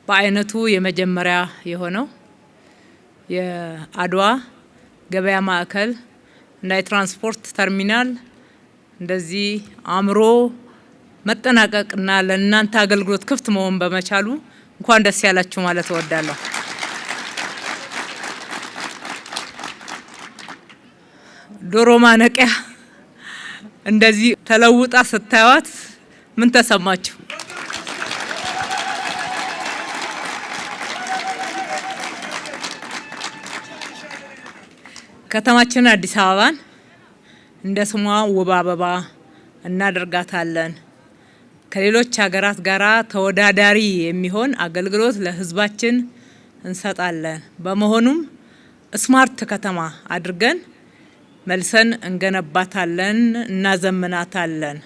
በአይነቱ የመጀመሪያ የሆነው የአድዋ ገበያ ማዕከል እና የትራንስፖርት ተርሚናል እንደዚህ አምሮ መጠናቀቅና ለእናንተ አገልግሎት ክፍት መሆን በመቻሉ እንኳን ደስ ያላችሁ ማለት እወዳለሁ። ዶሮ ማነቂያ እንደዚህ ተለውጣ ስታዩት ምን ተሰማችሁ? ከተማችን አዲስ አበባን እንደ ስሟ ውብ አበባ እናደርጋታለን። ከሌሎች ሀገራት ጋራ ተወዳዳሪ የሚሆን አገልግሎት ለሕዝባችን እንሰጣለን። በመሆኑም ስማርት ከተማ አድርገን መልሰን እንገነባታለን፣ እናዘምናታለን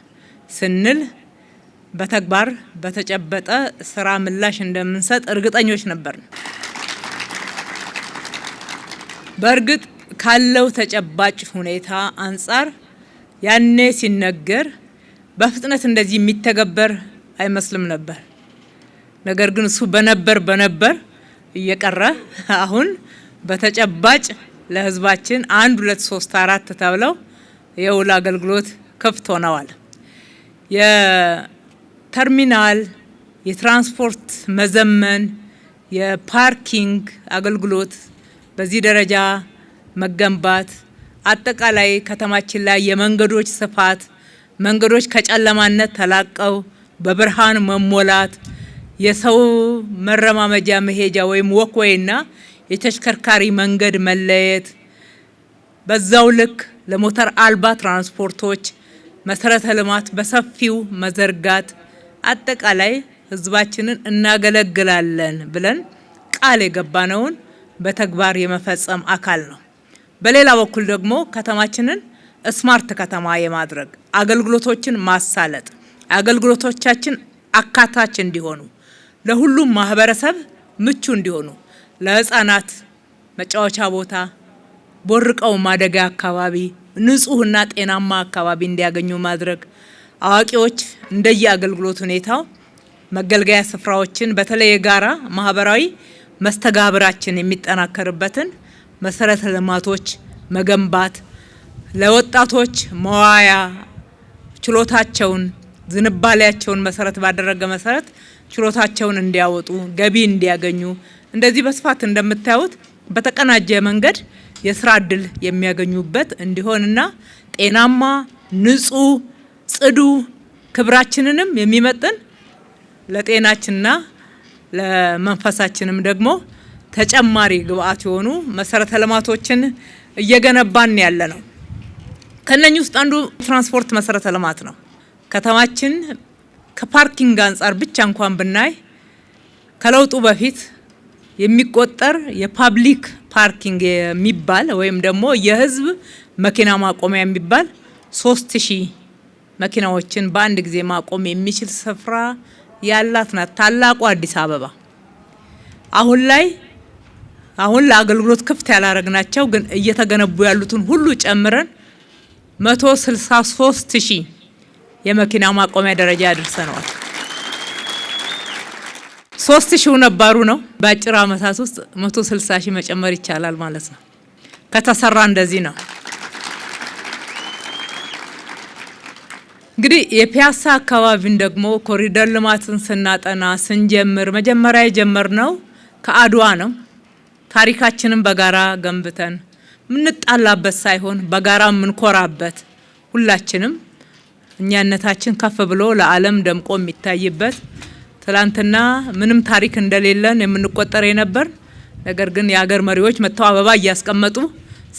ስንል በተግባር በተጨበጠ ስራ ምላሽ እንደምንሰጥ እርግጠኞች ነበርን። በእርግጥ ካለው ተጨባጭ ሁኔታ አንጻር ያኔ ሲነገር በፍጥነት እንደዚህ የሚተገበር አይመስልም ነበር። ነገር ግን እሱ በነበር እየቀረ አሁን በተጨባጭ ለህዝባችን 1 2 3 4 ተብለው የውል አገልግሎት ክፍት ሆነዋል። የተርሚናል የትራንስፖርት መዘመን የፓርኪንግ አገልግሎት በዚህ ደረጃ መገንባት አጠቃላይ ከተማችን ላይ የመንገዶች ስፋት መንገዶች ከጨለማነት ተላቀው በብርሃን መሞላት የሰው መረማመጃ መሄጃ ወይም ወክዌይና የተሽከርካሪ መንገድ መለየት በዛው ልክ ለሞተር አልባ ትራንስፖርቶች መሰረተ ልማት በሰፊው መዘርጋት አጠቃላይ ህዝባችንን እናገለግላለን ብለን ቃል የገባነውን በተግባር የመፈጸም አካል ነው። በሌላ በኩል ደግሞ ከተማችንን ስማርት ከተማ የማድረግ አገልግሎቶችን ማሳለጥ አገልግሎቶቻችን አካታች እንዲሆኑ ለሁሉም ማህበረሰብ ምቹ እንዲሆኑ ለህፃናት መጫወቻ ቦታ ቦርቀው ማደጊያ አካባቢ ንጹህና ጤናማ አካባቢ እንዲያገኙ ማድረግ አዋቂዎች እንደየ አገልግሎት ሁኔታው መገልገያ ስፍራዎችን በተለይ የጋራ ማህበራዊ መስተጋብራችን የሚጠናከርበትን መሰረተ ልማቶች መገንባት ለወጣቶች መዋያ ችሎታቸውን ዝንባሌያቸውን መሰረት ባደረገ መሰረት ችሎታቸውን እንዲያወጡ ገቢ እንዲያገኙ እንደዚህ በስፋት እንደምታዩት በተቀናጀ መንገድ የስራ እድል የሚያገኙበት እንዲሆንና ጤናማ ንጹህ ጽዱ ክብራችንንም የሚመጥን ለጤናችንና ለመንፈሳችንም ደግሞ ተጨማሪ ግብአት የሆኑ መሰረተ ልማቶችን እየገነባን ያለ ነው። ከነኚህ ውስጥ አንዱ ትራንስፖርት መሰረተ ልማት ነው። ከተማችን ከፓርኪንግ አንጻር ብቻ እንኳን ብናይ ከለውጡ በፊት የሚቆጠር የፓብሊክ ፓርኪንግ የሚባል ወይም ደግሞ የህዝብ መኪና ማቆሚያ የሚባል 3000 መኪናዎችን በአንድ ጊዜ ማቆም የሚችል ስፍራ ያላት ናት ታላቁ አዲስ አበባ። አሁን ለአገልግሎት ክፍት ያላረግናቸው ግን እየተገነቡ ያሉትን ሁሉ ጨምረን 163000 የመኪና ማቆሚያ ደረጃ ያደርሰናል። 3000 ነባሩ ነው። በአጭር ዓመታት ውስጥ 160000 መጨመር ይቻላል ማለት ነው። ከተሰራ እንደዚህ ነው። እንግዲህ የፒያሳ አካባቢን ደግሞ ኮሪደር ልማትን ስናጠና ስንጀምር መጀመሪያ የጀመርነው ከአድዋ ነው። ታሪካችንን በጋራ ገንብተን ምንጣላበት ሳይሆን በጋራ ምንኮራበት ሁላችንም እኛነታችን ከፍ ብሎ ለዓለም ደምቆ የሚታይበት ትላንትና ምንም ታሪክ እንደሌለን የምንቆጠር የነበር ነገር ግን የሀገር መሪዎች መተው አበባ እያስቀመጡ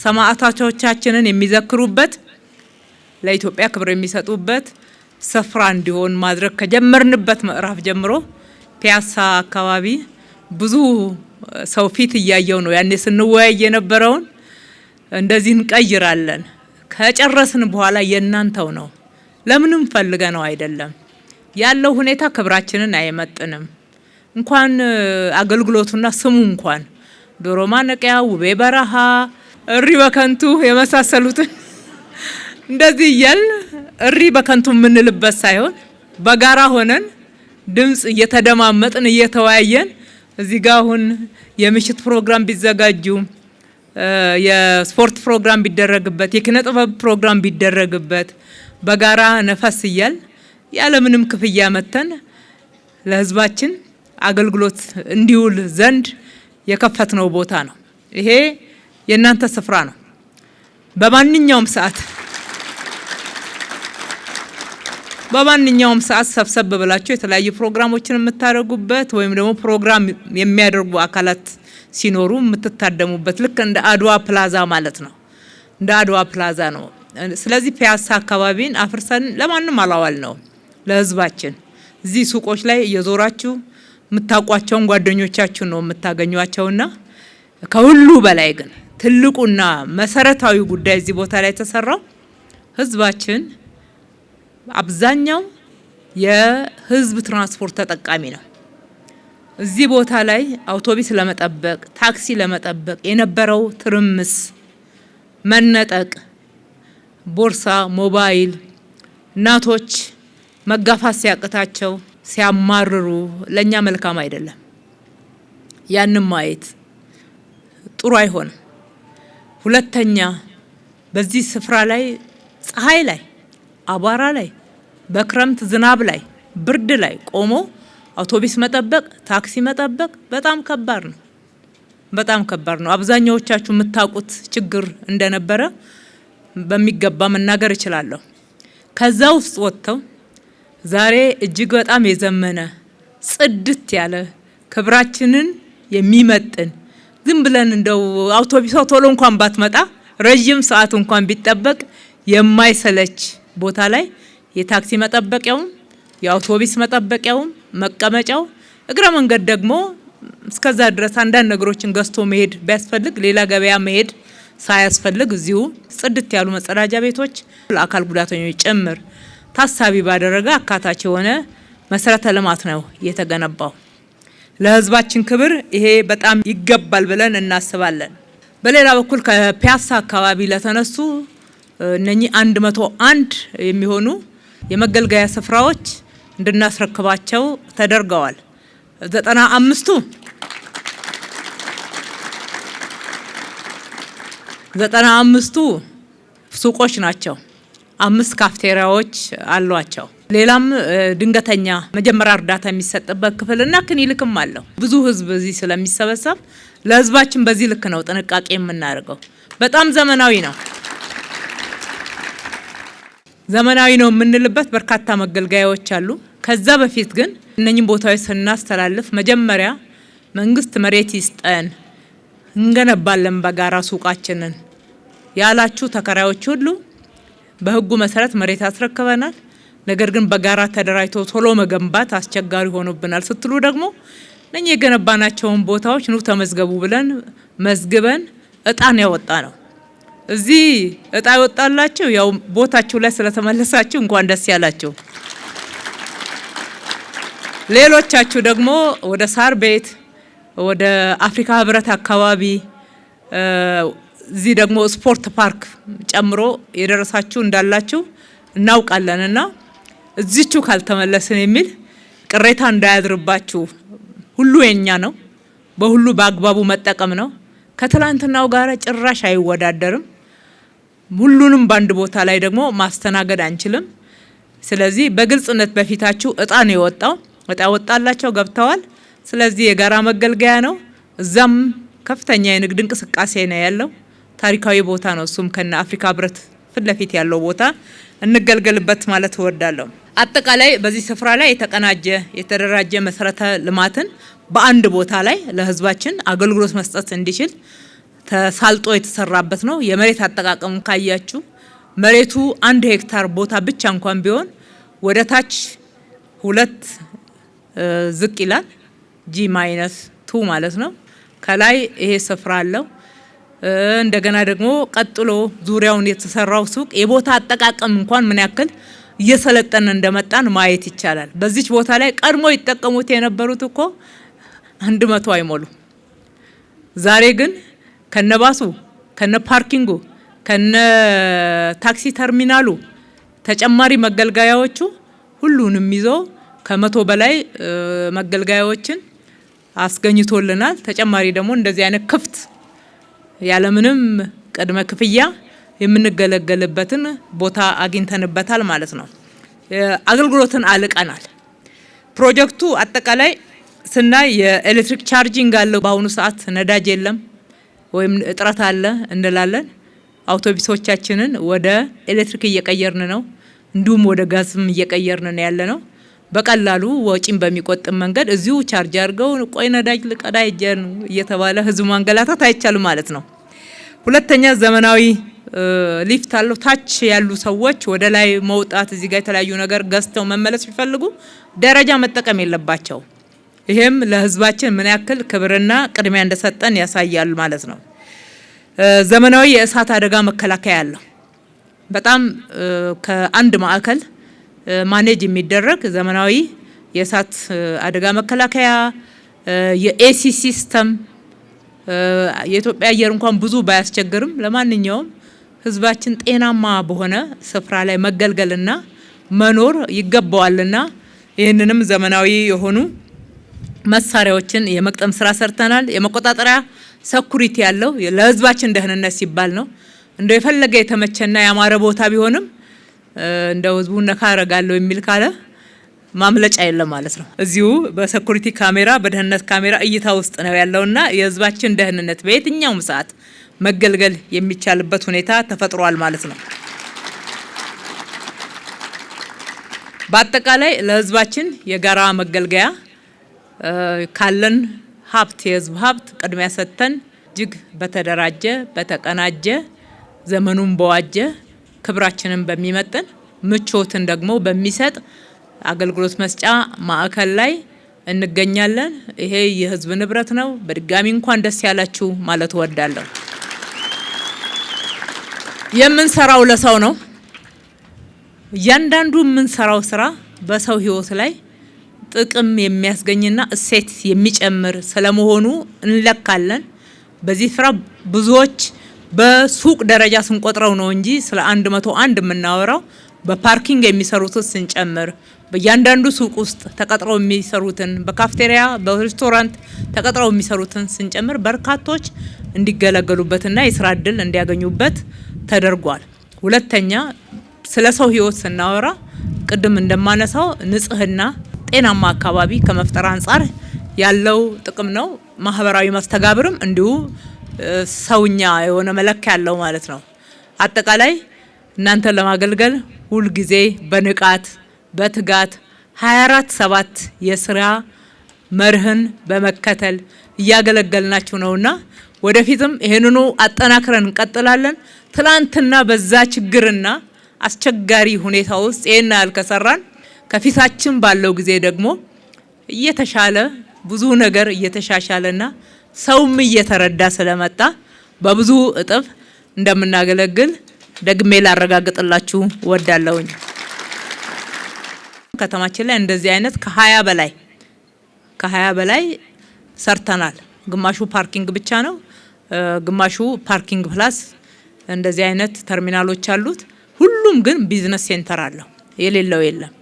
ሰማዕታቶቻችንን የሚዘክሩበት ለኢትዮጵያ ክብር የሚሰጡበት ስፍራ እንዲሆን ማድረግ ከጀመርንበት ምዕራፍ ጀምሮ ፒያሳ አካባቢ ብዙ ሰው ፊት እያየው ነው። ያኔ ስንወያይ የነበረውን እንደዚህ እንቀይራለን። ከጨረስን በኋላ የናንተው ነው። ለምንም ፈልገ ነው አይደለም። ያለው ሁኔታ ክብራችንን አይመጥንም። እንኳን አገልግሎቱና ስሙ እንኳን ዶሮ ማነቂያ ውቤ በረሃ እሪ በከንቱ የመሳሰሉትን እንደዚህ እያል እሪ በከንቱ የምንልበት ሳይሆን በጋራ ሆነን ድምጽ እየተደማመጥን እየተወያየን እዚህ ጋር አሁን የምሽት ፕሮግራም ቢዘጋጁ፣ የስፖርት ፕሮግራም ቢደረግበት፣ የኪነ ጥበብ ፕሮግራም ቢደረግበት በጋራ ነፈስ እያል ያለምንም ክፍያ መተን ለህዝባችን አገልግሎት እንዲውል ዘንድ የከፈትነው ቦታ ነው። ይሄ የእናንተ ስፍራ ነው። በማንኛውም ሰዓት ሰብሰብ ብላችሁ የተለያዩ ፕሮግራሞችን የምታደርጉበት ወይም ደግሞ ፕሮግራም የሚያደርጉ አካላት ሲኖሩ የምትታደሙበት ልክ እንደ አድዋ ፕላዛ ማለት ነው። እንደ አድዋ ፕላዛ ነው። ስለዚህ ፒያሳ አካባቢን አፍርሰን ለማንም አላዋል ነው፣ ለህዝባችን። እዚህ ሱቆች ላይ እየዞራችሁ የምታውቋቸውን ጓደኞቻችሁ ነው የምታገኟቸውና ከሁሉ በላይ ግን ትልቁና መሰረታዊ ጉዳይ እዚህ ቦታ ላይ ተሰራው ህዝባችን አብዛኛው የህዝብ ትራንስፖርት ተጠቃሚ ነው። እዚህ ቦታ ላይ አውቶቡስ ለመጠበቅ ታክሲ ለመጠበቅ የነበረው ትርምስ፣ መነጠቅ፣ ቦርሳ፣ ሞባይል፣ እናቶች መጋፋት ሲያቅታቸው ሲያማርሩ ለኛ መልካም አይደለም። ያንን ማየት ጥሩ አይሆንም። ሁለተኛ በዚህ ስፍራ ላይ ፀሐይ ላይ አቧራ ላይ በክረምት ዝናብ ላይ ብርድ ላይ ቆሞ አውቶቡስ መጠበቅ ታክሲ መጠበቅ በጣም ከባድ ነው። በጣም ከባድ ነው። አብዛኛዎቻችሁ የምታውቁት ችግር እንደነበረ በሚገባ መናገር እችላለሁ። ከዛ ውስጥ ወጥተው ዛሬ እጅግ በጣም የዘመነ ጽድት ያለ ክብራችንን የሚመጥን ዝም ብለን እንደው አውቶቡስ ቶሎ እንኳን ባትመጣ ረጅም ሰዓት እንኳን ቢጠበቅ የማይሰለች ቦታ ላይ የታክሲ መጠበቂያውም የአውቶቡስ መጠበቂያውም መቀመጫው እግረ መንገድ ደግሞ እስከዛ ድረስ አንዳንድ ነገሮችን ገዝቶ መሄድ ቢያስፈልግ ሌላ ገበያ መሄድ ሳያስፈልግ እዚሁ ጽድት ያሉ መጸዳጃ ቤቶች ለአካል ጉዳተኞች ጭምር ታሳቢ ባደረገ አካታች የሆነ መሰረተ ልማት ነው የተገነባው። ለህዝባችን ክብር ይሄ በጣም ይገባል ብለን እናስባለን። በሌላ በኩል ከፒያሳ አካባቢ ለተነሱ እነኚህ 101 የሚሆኑ የመገልገያ ስፍራዎች እንድናስረክባቸው ተደርገዋል። 95ቱ ሱቆች ናቸው። 5 ካፍቴሪያዎች አሏቸው። ሌላም ድንገተኛ መጀመሪያ እርዳታ የሚሰጥበት ክፍልና ክሊኒክም አለው። ብዙ ህዝብ እዚህ ስለሚሰበሰብ ለህዝባችን በዚህ ልክ ነው ጥንቃቄ የምናደርገው። በጣም ዘመናዊ ነው። ዘመናዊ ነው የምንልበት በርካታ መገልገያዎች አሉ። ከዛ በፊት ግን እነኚህን ቦታዎች ስናስተላልፍ መጀመሪያ መንግስት መሬት ይስጠን እንገነባለን በጋራ ሱቃችንን ያላችሁ ተከራዮች ሁሉ በህጉ መሰረት መሬት አስረክበናል። ነገር ግን በጋራ ተደራጅቶ ቶሎ መገንባት አስቸጋሪ ሆኖብናል ስትሉ ደግሞ እነኚህ የገነባናቸውን ቦታዎች ኑ ተመዝገቡ ብለን መዝግበን እጣን ያወጣ ነው። እዚህ እጣ ይወጣላችሁ ያው ቦታችሁ ላይ ስለተመለሳችሁ እንኳን ደስ ያላችሁ። ሌሎቻችሁ ደግሞ ወደ ሳር ቤት ወደ አፍሪካ ህብረት አካባቢ እዚህ ደግሞ ስፖርት ፓርክ ጨምሮ የደረሳችሁ እንዳላችሁ እናውቃለንና እዚቹ ካልተመለስን የሚል ቅሬታ እንዳያድርባችሁ። ሁሉ የኛ ነው። በሁሉ በአግባቡ መጠቀም ነው። ከትላንትናው ጋር ጭራሽ አይወዳደርም። ሁሉንም በአንድ ቦታ ላይ ደግሞ ማስተናገድ አንችልም። ስለዚህ በግልጽነት በፊታችሁ እጣ ነው የወጣው። እጣ ወጣላቸው ገብተዋል። ስለዚህ የጋራ መገልገያ ነው። እዛም ከፍተኛ የንግድ እንቅስቃሴ ነው ያለው። ታሪካዊ ቦታ ነው። እሱም ከነ አፍሪካ ህብረት ፊት ለፊት ያለው ቦታ እንገልገልበት ማለት እወዳለሁ። አጠቃላይ በዚህ ስፍራ ላይ የተቀናጀ የተደራጀ መሰረተ ልማትን በአንድ ቦታ ላይ ለህዝባችን አገልግሎት መስጠት እንዲችል ተሳልጦ የተሰራበት ነው። የመሬት አጠቃቀሙ ካያችሁ መሬቱ 1 ሄክታር ቦታ ብቻ እንኳን ቢሆን ወደ ታች 2 ዝቅ ይላል G-2 ማለት ነው። ከላይ ይሄ ስፍራ አለው። እንደገና ደግሞ ቀጥሎ ዙሪያውን የተሰራው ሱቅ የቦታ አጠቃቀም እንኳን ምን ያክል እየሰለጠነ እንደመጣን ማየት ይቻላል። በዚች ቦታ ላይ ቀድሞ ይጠቀሙት የነበሩት እኮ 100 አይሞሉ። ዛሬ ግን ከነባሱ ከነ ፓርኪንጉ ከነ ታክሲ ተርሚናሉ ተጨማሪ መገልገያዎቹ ሁሉንም ይዞ ከ100 በላይ መገልገያዎችን አስገኝቶልናል። ተጨማሪ ደግሞ እንደዚህ አይነት ክፍት ያለምንም ቅድመ ክፍያ የምንገለገልበትን ቦታ አግኝተንበታል ማለት ነው። አገልግሎትን አልቀናል። ፕሮጀክቱ አጠቃላይ ስናይ የኤሌክትሪክ ቻርጂንግ አለው። በአሁኑ ሰዓት ነዳጅ የለም ወይም እጥረት አለ እንላለን። አውቶቡሶቻችንን ወደ ኤሌክትሪክ እየቀየርን ነው፣ እንዲሁም ወደ ጋዝም እየቀየርን ነው ያለ ነው። በቀላሉ ወጪን በሚቆጥብ መንገድ እዚሁ ቻርጅ አድርገው ቆይ ነዳጅ ልቀዳ ይጀን እየተባለ ህዝቡ ማንገላታት አይቻልም ማለት ነው። ሁለተኛ ዘመናዊ ሊፍት አለው። ታች ያሉ ሰዎች ወደ ላይ መውጣት እዚህ ጋር የተለያዩ ነገር ገዝተው መመለስ ቢፈልጉ ደረጃ መጠቀም የለባቸው። ይሄም ለህዝባችን ምን ያክል ክብርና ቅድሚያ እንደሰጠን ያሳያል ማለት ነው። ዘመናዊ የእሳት አደጋ መከላከያ አለው። በጣም ከአንድ ማዕከል ማኔጅ የሚደረግ ዘመናዊ የእሳት አደጋ መከላከያ የኤሲ ሲስተም የኢትዮጵያ አየር እንኳን ብዙ ባያስቸግርም ለማንኛውም ህዝባችን ጤናማ በሆነ ስፍራ ላይ መገልገልና መኖር ይገባዋልና ይህንንም ዘመናዊ የሆኑ መሳሪያዎችን የመቅጠም ስራ ሰርተናል። የመቆጣጠሪያ ሴኩሪቲ ያለው ለህዝባችን ደህንነት ሲባል ነው። እንደው የፈለገ የተመቸና ያማረ ቦታ ቢሆንም እንደው ህዝቡን ነካ አረጋለሁ የሚል ካለ ማምለጫ የለም ማለት ነው። እዚሁ በሴኩሪቲ ካሜራ በደህንነት ካሜራ እይታ ውስጥ ነው ያለውና የህዝባችን ደህንነት በየትኛውም ሰዓት መገልገል የሚቻልበት ሁኔታ ተፈጥሯል ማለት ነው። በአጠቃላይ ለህዝባችን የጋራ መገልገያ ካለን ሀብት የህዝብ ሀብት ቅድሚያ ሰጥተን እጅግ በተደራጀ በተቀናጀ ዘመኑን በዋጀ ክብራችንን በሚመጥን ምቾትን ደግሞ በሚሰጥ አገልግሎት መስጫ ማዕከል ላይ እንገኛለን። ይሄ የህዝብ ንብረት ነው። በድጋሚ እንኳን ደስ ያላችሁ ማለት እወዳለሁ። የምንሰራው ለሰው ነው። እያንዳንዱ የምንሰራው ስራ በሰው ህይወት ላይ ጥቅም የሚያስገኝና እሴት የሚጨምር ስለመሆኑ እንለካለን። በዚህ ስራ ብዙዎች በሱቅ ደረጃ ስንቆጥረው ነው እንጂ ስለ 101 የምናወራው በፓርኪንግ የሚሰሩትን ስንጨምር በእያንዳንዱ ሱቅ ውስጥ ተቀጥረው የሚሰሩትን በካፍቴሪያ በሬስቶራንት ተቀጥረው የሚሰሩትን ስንጨምር በርካቶች እንዲገለገሉበትና የስራ እድል እንዲያገኙበት ተደርጓል። ሁለተኛ ስለ ሰው ህይወት ስናወራ ቅድም እንደማነሳው ንጽህና ጤናማ አካባቢ ከመፍጠር አንጻር ያለው ጥቅም ነው። ማህበራዊ መስተጋብርም እንዲሁ ሰውኛ የሆነ መለኪያ ያለው ማለት ነው። አጠቃላይ እናንተን ለማገልገል ሁል ጊዜ በንቃት በትጋት 24/7 የስራ መርህን በመከተል እያገለገልናችሁ ነውና ወደፊትም ይሄንኑ አጠናክረን እንቀጥላለን። ትላንትና በዛ ችግርና አስቸጋሪ ሁኔታ ውስጥ ይሄን ያልከሰራን ከፊታችን ባለው ጊዜ ደግሞ እየተሻለ ብዙ ነገር እየተሻሻለና ሰውም እየተረዳ ስለመጣ በብዙ እጥፍ እንደምናገለግል ደግሜ ላረጋግጥላችሁ ወዳለሁኝ። ከተማችን ላይ እንደዚህ አይነት ከ20 በላይ ሰርተናል። ግማሹ ፓርኪንግ ብቻ ነው፣ ግማሹ ፓርኪንግ ፕላስ እንደዚህ አይነት ተርሚናሎች አሉት። ሁሉም ግን ቢዝነስ ሴንተር አለው፣ የሌለው የለም።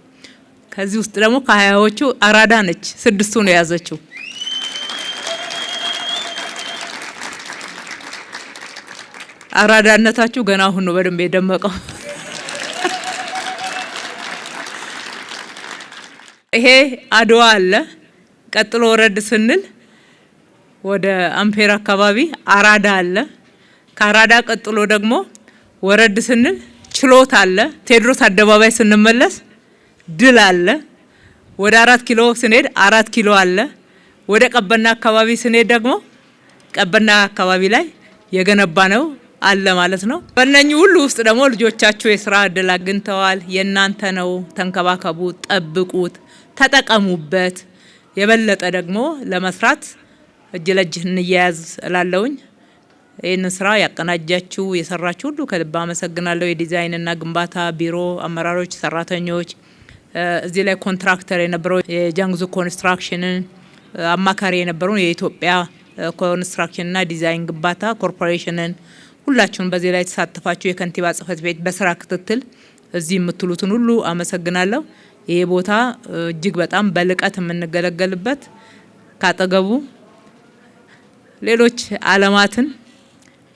ከዚህ ውስጥ ደግሞ ከ20ዎቹ አራዳ ነች 6ቱ ነው የያዘችው። አራዳነታችሁ ገና አሁን ነው በደንብ የደመቀው። ይሄ አድዋ አለ። ቀጥሎ ወረድ ስንል ወደ አምፔር አካባቢ አራዳ አለ። ከአራዳ ቀጥሎ ደግሞ ወረድ ስንል ችሎት አለ። ቴዎድሮስ አደባባይ ስንመለስ ድል አለ። ወደ 4 ኪሎ ስንሄድ 4 ኪሎ አለ። ወደ ቀበና አካባቢ ስንሄድ ደግሞ ቀበና አካባቢ ላይ የገነባ ነው አለ ማለት ነው። በእነኚህ ሁሉ ውስጥ ደግሞ ልጆቻችሁ የስራ እድል አግኝተዋል። የእናንተ ነው። ተንከባከቡት፣ ጠብቁት፣ ተጠቀሙበት። የበለጠ ደግሞ ለመስራት እጅ ለእጅ እንያያዝ እላለሁኝ። ይህን ስራ ያቀናጃችሁ የሰራችሁ ሁሉ ከልብ አመሰግናለሁ። የዲዛይንና ግንባታ ቢሮ አመራሮች፣ ሰራተኞች፣ እዚህ ላይ ኮንትራክተር የነበረው የጃንግዙ ኮንስትራክሽንን አማካሪ የነበረው የኢትዮጵያ ኮንስትራክሽንና ዲዛይን ግንባታ ኮርፖሬሽንን ሁላችሁም በዚህ ላይ ተሳትፋችሁ የከንቲባ ጽህፈት ቤት በስራ ክትትል እዚህ የምትሉትን ሁሉ አመሰግናለሁ። ይሄ ቦታ እጅግ በጣም በልቀት የምንገለገልበት ካጠገቡ ሌሎች ዓለማትን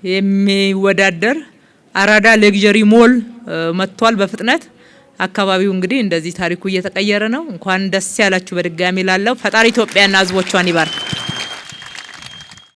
የሚወዳደር አራዳ ሌግዠሪ ሞል መጥቷል በፍጥነት። አካባቢው እንግዲህ እንደዚህ ታሪኩ እየተቀየረ ነው። እንኳን ደስ ያላችሁ በድጋሚ ላለው ፈጣሪ ኢትዮጵያና ህዝቦቿን ይባርክ።